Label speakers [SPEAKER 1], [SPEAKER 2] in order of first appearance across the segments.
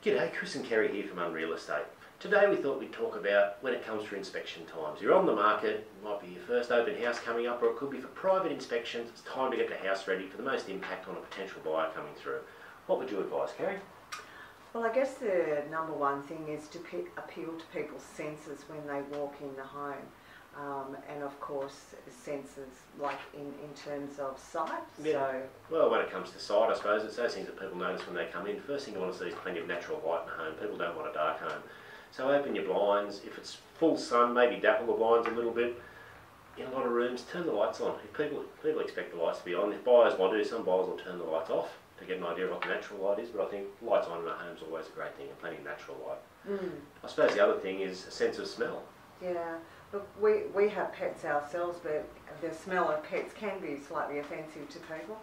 [SPEAKER 1] G'day, Chris and Kerry here from Unreal Estate. Today we thought we'd talk about when it comes to inspection times. You're on the market, it might be your first open house coming up, or it could be for private inspections. It's time to get the house ready for the most impact on a potential buyer coming through. What would you advise, Kerry?
[SPEAKER 2] Well, I guess the number one thing is to appeal to people's senses when they walk in the home. And of course, senses like in terms of sight.
[SPEAKER 1] Yeah.
[SPEAKER 2] So,
[SPEAKER 1] well, when it comes to sight, I suppose it's those things that people notice when they come in. First thing you want to see is plenty of natural light in the home. People don't want a dark home. So open your blinds. If it's full sun, maybe dapple the blinds a little bit. In a lot of rooms, turn the lights on. If people expect the lights to be on. If buyers want to, some buyers will turn the lights off to get an idea of what the natural light is, but I think lights on in a home is always a great thing, and plenty of natural light. I suppose the other thing is a sense of smell.
[SPEAKER 2] yeah. Look, we have pets ourselves, but the smell of pets can be slightly offensive to people.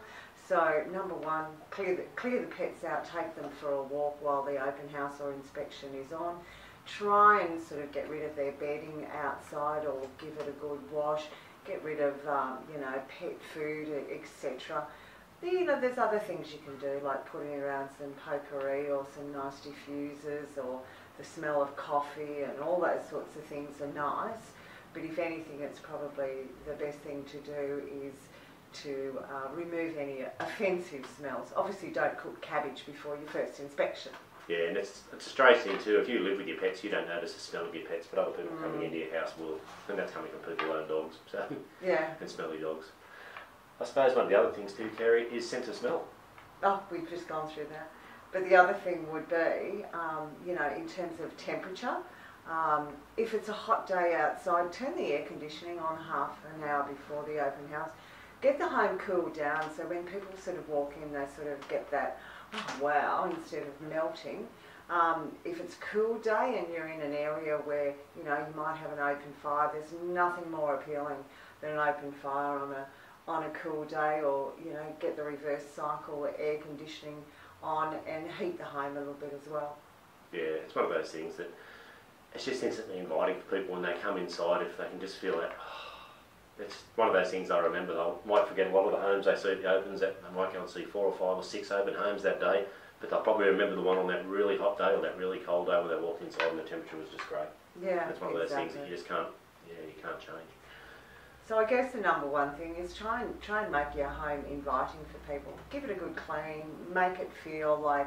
[SPEAKER 2] So number one, clear the pets out, take them for a walk while the open house or inspection is on. Try and sort of get rid of their bedding outside or give it a good wash. Get rid of pet food, etc. There's other things you can do, like putting around some potpourri or some nice diffusers, or the smell of coffee, and all those sorts of things are nice. But if anything, it's probably the best thing to do is to remove any offensive smells. Obviously, don't cook cabbage before your first inspection.
[SPEAKER 1] Yeah, and it's a strange thing too. If you live with your pets, you don't notice the smell of your pets, but other people coming into your house will, and that's coming from people who own dogs, so
[SPEAKER 2] yeah,
[SPEAKER 1] and smelly dogs. I suppose one of the other things too, Kerry, is sense of smell.
[SPEAKER 2] Oh, we've just gone through that. But the other thing would be, in terms of temperature, if it's a hot day outside, turn the air conditioning on half an hour before the open house. Get the home cooled down, so when people sort of walk in, they sort of get that, oh wow, instead of melting. If it's a cool day and you're in an area where, you might have an open fire, there's nothing more appealing than an open fire on a cool day, or, get the reverse cycle air conditioning on and heat the home a little bit as well.
[SPEAKER 1] Yeah, it's one of those things that it's just instantly inviting for people when they come inside, if they can just feel that. It's one of those things I remember. They might forget a lot of the homes they see at the opens, that they might go and see 4 or 5 or 6 open homes that day, but they'll probably remember the one on that really hot day or that really cold day when they walked inside and the temperature was just great.
[SPEAKER 2] Yeah,
[SPEAKER 1] it's one of those things that you just can't change.
[SPEAKER 2] So I guess the number one thing is try and make your home inviting for people. Give it a good clean, make it feel like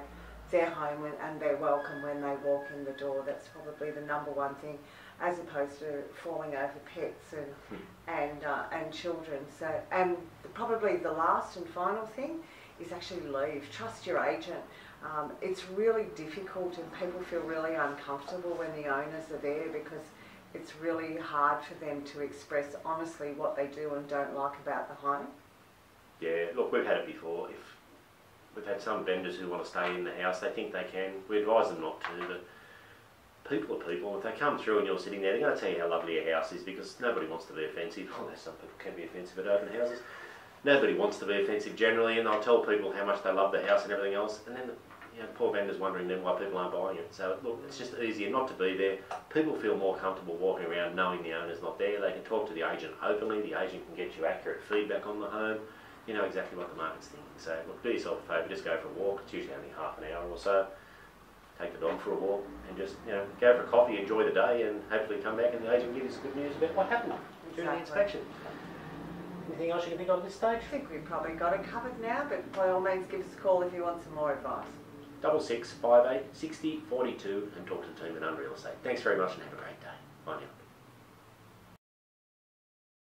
[SPEAKER 2] their home and they're welcome when they walk in the door. That's probably the number one thing, as opposed to falling over pets and children. So, and probably the last and final thing is actually leave. Trust your agent. It's really difficult, and people feel really uncomfortable when the owners are there, because it's really hard for them to express honestly what they do and don't like about the home.
[SPEAKER 1] Yeah, look, we've had it before. If we've had some vendors who want to stay in the house, they think they can. We advise them not to, but people are people. If they come through and you're sitting there, they're going to tell you how lovely your house is, because nobody wants to be offensive. Although some people can be offensive at open houses. Nobody wants to be offensive generally, and they'll tell people how much they love the house and everything else, and then the poor vendor's wondering then why people aren't buying it. So look, it's just easier not to be there. People feel more comfortable walking around knowing the owner's not there. They can talk to the agent openly. The agent can get you accurate feedback on the home. You know exactly what the market's thinking. So look, do yourself a favour, just go for a walk. It's usually only half an hour or so. Take the dog for a walk and just go for a coffee, enjoy the day, and hopefully come back and the agent gives us good news about what happened during the inspection. Anything else you can think of at this stage?
[SPEAKER 2] I think we've probably got it covered now, but by all means give us a call if you want some more advice.
[SPEAKER 1] 6658 60 42 and talk to the team at Unreal Estate. Thanks very much and have a great day. Bye now.